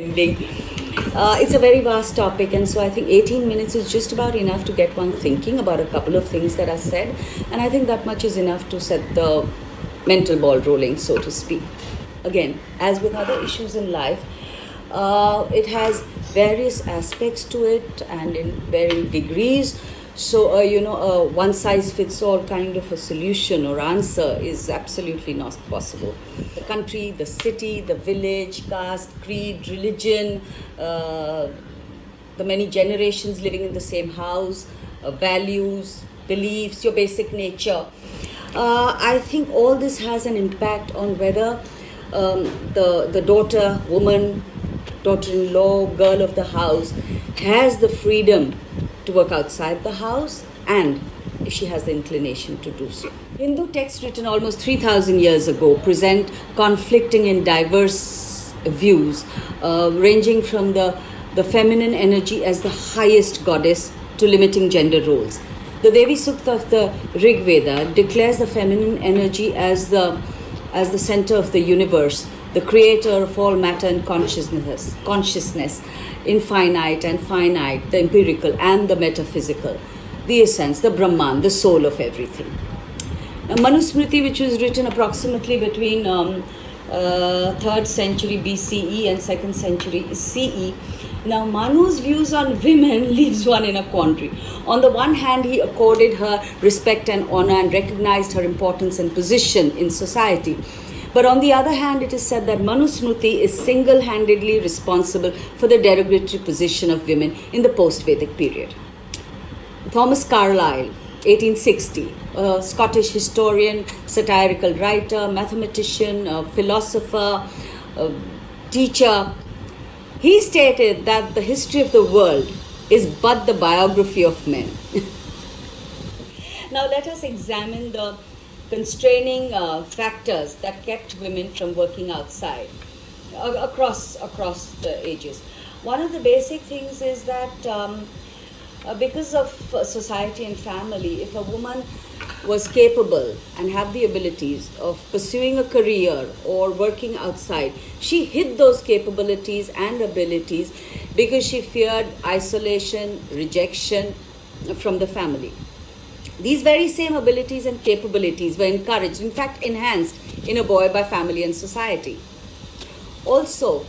It's a very vast topic, and so I think 18 minutes is just about enough to get one thinking about a couple of things that are said, and I think that much is enough to set the mental ball rolling, so to speak. Again, as with other issues in life, it has various aspects to it and in varying degrees. So, one size fits all kind of a solution or answer is absolutely not possible. The country, the city, the village, caste, creed, religion, the many generations living in the same house, values, beliefs, your basic nature. I think all this has an impact on whether the daughter, woman, daughter-in-law, girl of the house has the freedom to work outside the house, and if she has the inclination to do so. Hindu texts written almost 3,000 years ago present conflicting and diverse views, ranging from the feminine energy as the highest goddess to limiting gender roles. The Devi Sukta of the Rig Veda declares the feminine energy as the center of the universe, the creator of all matter and consciousness, infinite and finite, the empirical and the metaphysical, the essence, the Brahman, the soul of everything. Now, Manusmriti, which was written approximately between 3rd century BCE and 2nd century CE. Now, Manu's views on women leaves one in a quandary. On the one hand, he accorded her respect and honor and recognized her importance and position in society. But on the other hand, it is said that Manusmriti is single-handedly responsible for the derogatory position of women in the post-Vedic period. Thomas Carlyle, 1860, a Scottish historian, satirical writer, mathematician, philosopher, teacher, he stated that the history of the world is but the biography of men. Now let us examine the constraining factors that kept women from working outside across the ages. One of the basic things is that because of society and family, if a woman was capable and had the abilities of pursuing a career or working outside, she hid those capabilities and abilities because she feared isolation, rejection from the family. These very same abilities and capabilities were encouraged, in fact enhanced in a boy by family and society. Also,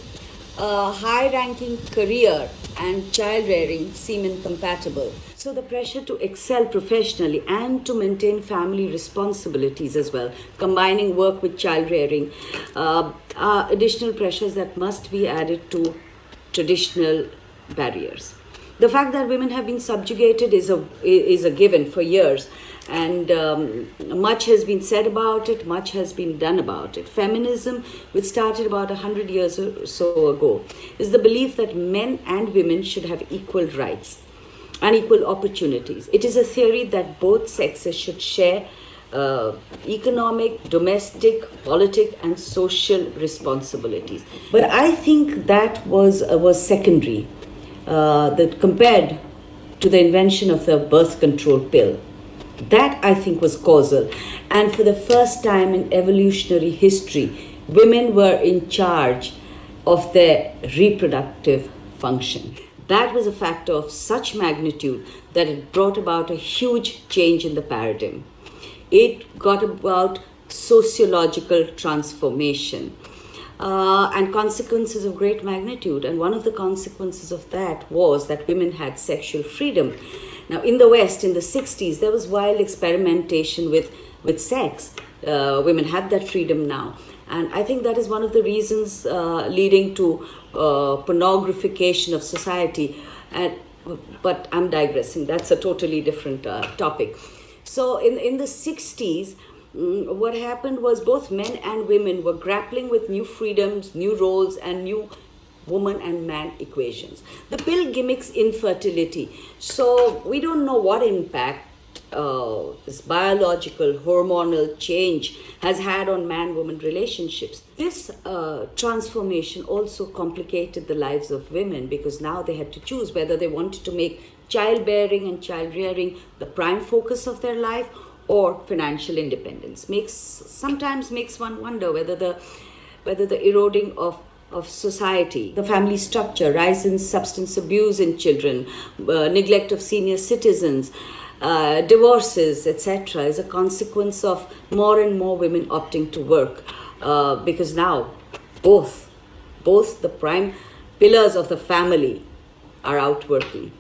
a high-ranking career and child-rearing seem incompatible. So the pressure to excel professionally and to maintain family responsibilities as well, combining work with child-rearing, are additional pressures that must be added to traditional barriers. The fact that women have been subjugated is a given for years, and much has been said about it, much has been done about it. Feminism, which started about 100 years or so ago, is the belief that men and women should have equal rights and equal opportunities. It is a theory that both sexes should share economic, domestic, politic, and social responsibilities. But I think that was secondary. That compared to the invention of the birth control pill. That, I think, was causal. And for the first time in evolutionary history, women were in charge of their reproductive function. That was a factor of such magnitude that it brought about a huge change in the paradigm. It got about sociological transformation. And consequences of great magnitude. And one of the consequences of that was that women had sexual freedom. Now, in the West, in the 60s, there was wild experimentation with sex. Women had that freedom now. And I think that is one of the reasons leading to pornographication of society. But I'm digressing. That's a totally different topic. So in the 60s, what happened was both men and women were grappling with new freedoms, new roles, and new woman and man equations. The pill gimmicks infertility. So we don't know what impact this biological, hormonal change has had on man-woman relationships. This transformation also complicated the lives of women because now they had to choose whether they wanted to make childbearing and child-rearing the prime focus of their life or financial independence. Sometimes makes one wonder whether the eroding of of society, the family structure, rise in substance abuse in children, neglect of senior citizens, divorces, etc., is a consequence of more and more women opting to work, because now both the prime pillars of the family are out working.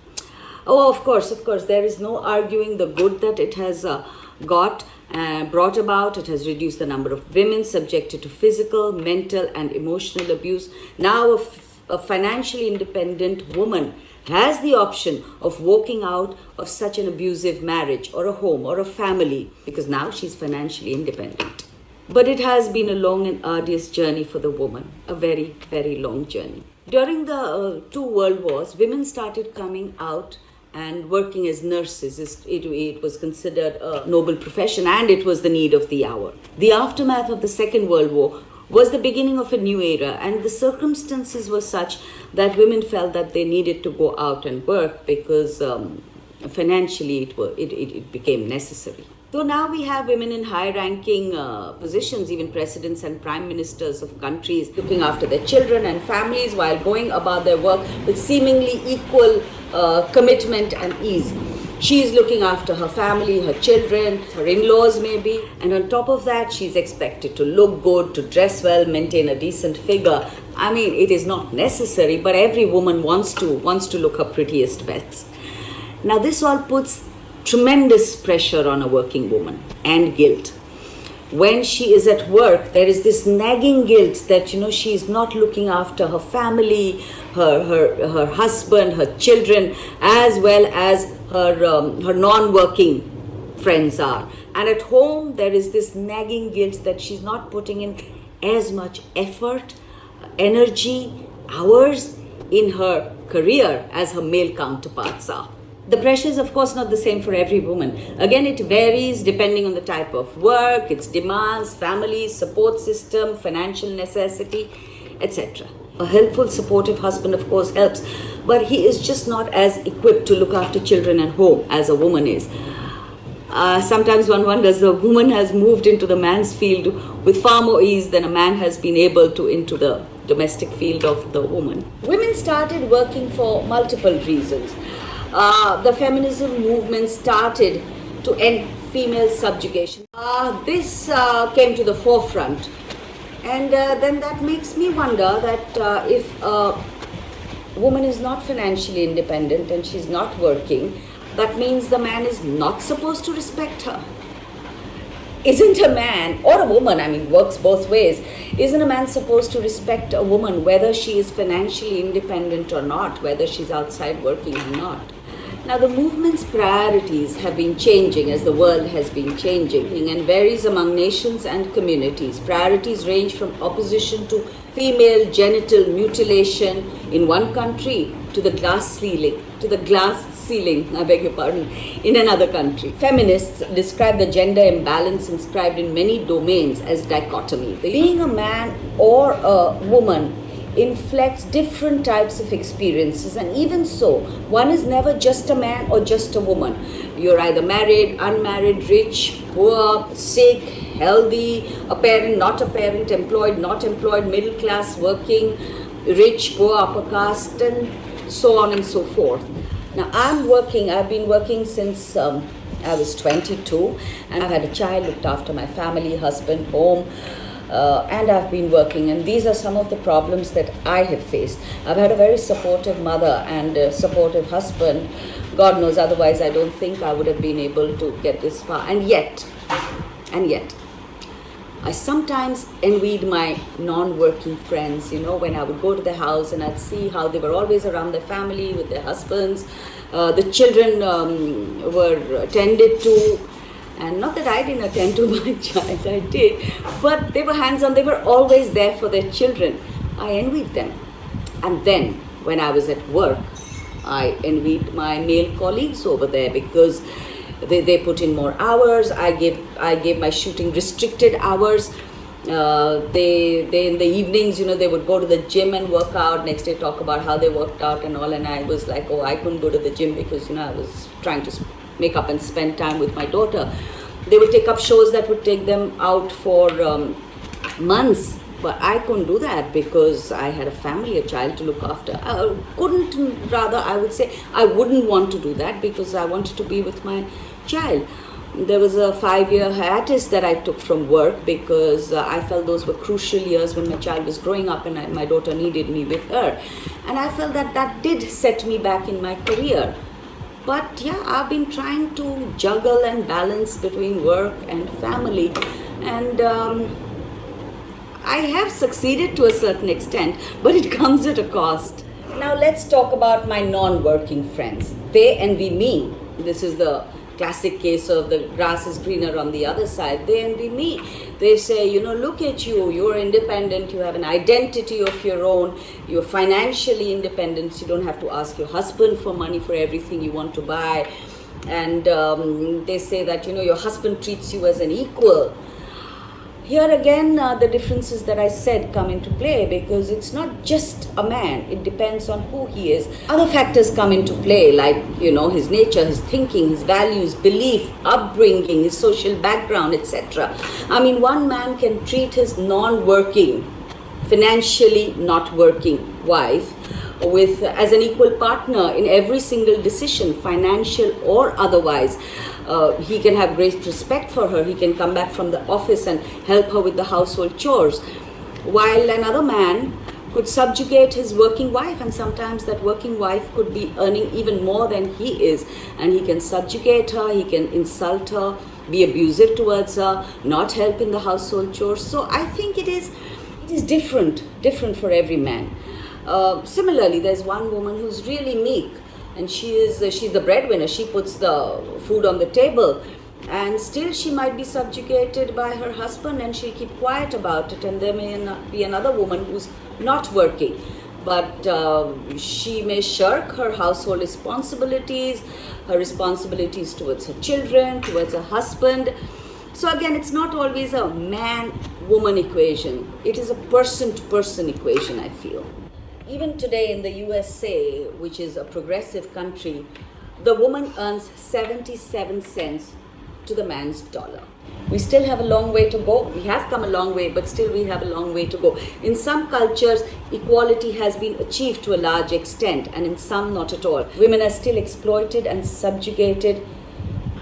Oh, of course, there is no arguing the good that it has brought about. It has reduced the number of women subjected to physical, mental, and emotional abuse. Now, a financially independent woman has the option of walking out of such an abusive marriage or a home or a family, because now she's financially independent. But it has been a long and arduous journey for the woman, a very, very long journey. During the two world wars, women started coming out and working as nurses. It was considered a noble profession, and it was the need of the hour. The aftermath of the Second World War was the beginning of a new era, and the circumstances were such that women felt that they needed to go out and work because financially it became necessary. So now we have women in high-ranking positions, even presidents and prime ministers of countries, looking after their children and families while going about their work with seemingly equal commitment and ease. She is looking after her family, her children, her in-laws maybe, and on top of that, she's expected to look good, to dress well, maintain a decent figure. I mean, it is not necessary, but every woman wants to look her prettiest best. Now, this all puts tremendous pressure on a working woman, and guilt. When she is at work, there is this nagging guilt that, she is not looking after her family, her husband, her children, as well as her non-working friends are. And at home, there is this nagging guilt that she's not putting in as much effort, energy, hours in her career as her male counterparts are. The pressure is, of course, not the same for every woman. Again, it varies depending on the type of work, its demands, family, support system, financial necessity, etc. A helpful, supportive husband, of course, helps, but he is just not as equipped to look after children and home as a woman is. Sometimes one wonders, the woman has moved into the man's field with far more ease than a man has been able to into the domestic field of the woman. Women started working for multiple reasons. The feminism movement started to end female subjugation. This came to the forefront, and then that makes me wonder that if a woman is not financially independent and she's not working, that means the man is not supposed to respect her. Isn't a man or a woman, works both ways, isn't a man supposed to respect a woman whether she is financially independent or not, whether she's outside working or not? Now, the movement's priorities have been changing as the world has been changing and varies among nations and communities. Priorities range from opposition to female genital mutilation in one country to the glass ceiling, in another country. Feminists describe the gender imbalance inscribed in many domains as dichotomy. Being a man or a woman inflects different types of experiences, and even so, one is never just a man or just a woman. You're either married, unmarried, rich, poor, sick, healthy, a parent, not a parent, employed, not employed, middle class, working, rich, poor, upper caste, and so on and so forth. Now, I've been working since I was 22, and I've had a child, looked after my family, husband, home, and I've been working, and these are some of the problems that I have faced. I've had a very supportive mother and a supportive husband. God knows, otherwise I don't think I would have been able to get this far. And yet, I sometimes envied my non-working friends, when I would go to their house and I'd see how they were always around their family with their husbands. The children were attended to. And not that I didn't attend to my child, I did, but they were hands-on, they were always there for their children. I envied them. And then, when I was at work, I envied my male colleagues over there because they put in more hours. I gave my shooting restricted hours. They in the evenings, they would go to the gym and work out. Next day talk about how they worked out and all. And I was like, I couldn't go to the gym because, I was trying to make up and spend time with my daughter. They would take up shows that would take them out for months But I couldn't do that because I had a family, a child to look after. I would say, I wouldn't want to do that because I wanted to be with my child. There was a 5-year hiatus that I took from work because I felt those were crucial years when my child was growing up and my daughter needed me with her. And I felt that that did set me back in my career. But yeah, I've been trying to juggle and balance between work and family. And I have succeeded to a certain extent, but it comes at a cost. Now let's talk about my non-working friends. They envy me. This is the classic case of the grass is greener on the other side. They envy me. They say, look at you, you're independent, you have an identity of your own, you're financially independent, you don't have to ask your husband for money for everything you want to buy. And they say that, your husband treats you as an equal. Here again, the differences that I said come into play because it's not just a man, it depends on who he is. Other factors come into play like, his nature, his thinking, his values, belief, upbringing, his social background, etc. I mean, one man can treat his non-working, financially not working wife as an equal partner in every single decision, financial or otherwise. He can have great respect for her. He can come back from the office and help her with the household chores. While another man could subjugate his working wife, and sometimes that working wife could be earning even more than he is. And he can subjugate her, he can insult her, be abusive towards her, not help in the household chores. So I think it is different for every man. Similarly, there's one woman who's really meek. And she's the breadwinner. She puts the food on the table, and still she might be subjugated by her husband, and she'll keep quiet about it. And there may be another woman who's not working, but she may shirk her household responsibilities, her responsibilities towards her children, towards her husband. So again, it's not always a man-woman equation. It is a person-to-person equation, I feel. Even today in the USA, which is a progressive country, the woman earns 77 cents to the man's dollar. We still have a long way to go. We have come a long way, but still we have a long way to go. In some cultures, equality has been achieved to a large extent, and in some not at all. Women are still exploited and subjugated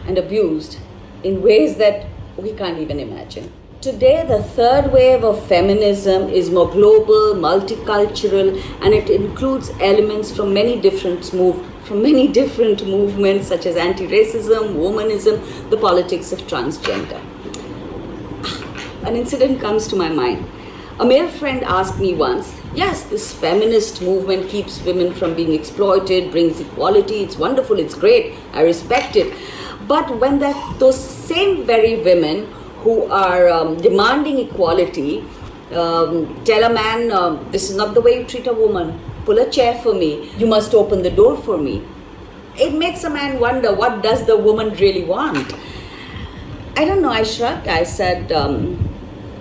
and abused in ways that we can't even imagine. Today, the third wave of feminism is more global, multicultural, and it includes elements from many different movements such as anti-racism, womanism, the politics of transgender. An incident comes to my mind. A male friend asked me once, yes, this feminist movement keeps women from being exploited, brings equality, it's wonderful, it's great, I respect it. But when those same very women who are demanding equality, tell a man, this is not the way you treat a woman, pull a chair for me, you must open the door for me. It makes a man wonder, what does the woman really want? I don't know, I shrugged, I said,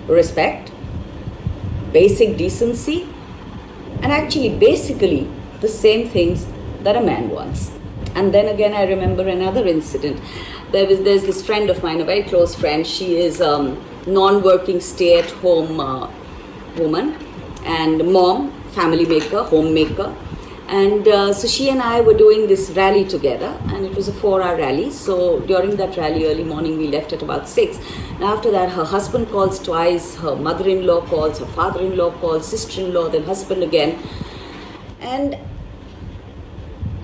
respect, basic decency, and actually basically the same things that a man wants. And then again, I remember another incident. There's this friend of mine, a very close friend. She is non-working, stay-at-home woman and mom, family maker, homemaker. And so she and I were doing this rally together, and it was a 4-hour rally. So during that rally, early morning, we left at about 6. And after that, her husband calls twice, her mother-in-law calls, her father-in-law calls, sister-in-law, then husband again. And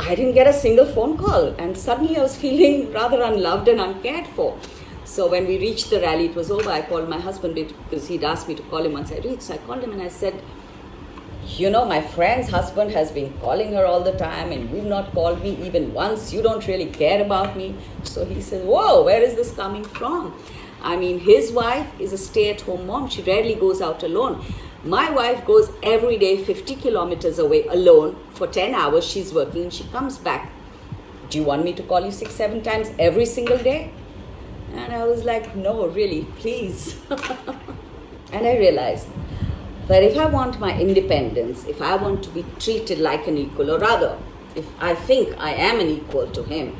I didn't get a single phone call, and suddenly I was feeling rather unloved and uncared for. So when we reached the rally, it was over. I called my husband because he'd asked me to call him once I reached. So I called him and I said, my friend's husband has been calling her all the time, and you've not called me even once. You don't really care about me. So he said, whoa, where is this coming from? I mean, his wife is a stay-at-home mom. She rarely goes out alone. My wife goes every day 50 kilometers away alone for 10 hours. She's working and she comes back. Do you want me to call you 6-7 times every single day? And I was like, no, really, please. And I realized that if I want my independence, if I want to be treated like an equal, or rather, if I think I am an equal to him,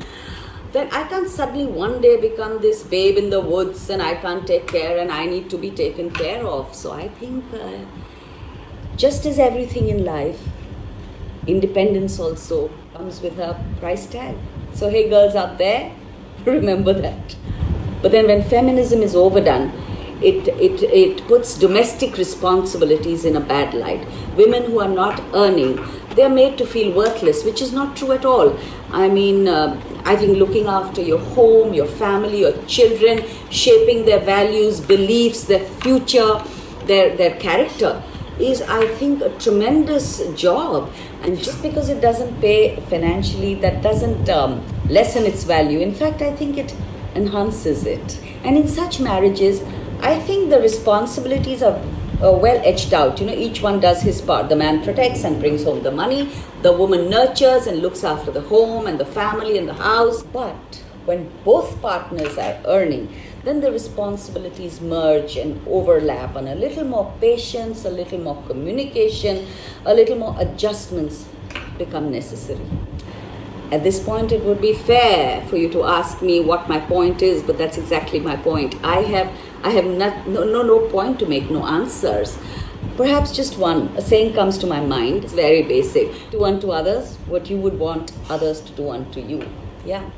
then I can't suddenly one day become this babe in the woods and I can't take care and I need to be taken care of. So I think just as everything in life, independence also comes with a price tag. So hey girls out there, remember that. But then when feminism is overdone, it puts domestic responsibilities in a bad light. Women who are not earning, they're made to feel worthless, which is not true at all. I mean, I think looking after your home, your family, your children, shaping their values, beliefs, their future, their character is, I think, a tremendous job. And just because it doesn't pay financially, that doesn't lessen its value. In fact, I think it enhances it. And in such marriages, I think the responsibilities are well etched out. You know, each one does his part. The man protects and brings home the money. The woman nurtures and looks after the home and the family and the house. But when both partners are earning, then the responsibilities merge and overlap, and a little more patience, a little more communication, a little more adjustments become necessary. At this point, it would be fair for you to ask me what my point is, but that's exactly my point. I have no point to make, no answers. Perhaps just one. A saying comes to my mind. It's very basic. Do unto others what you would want others to do unto you. Yeah.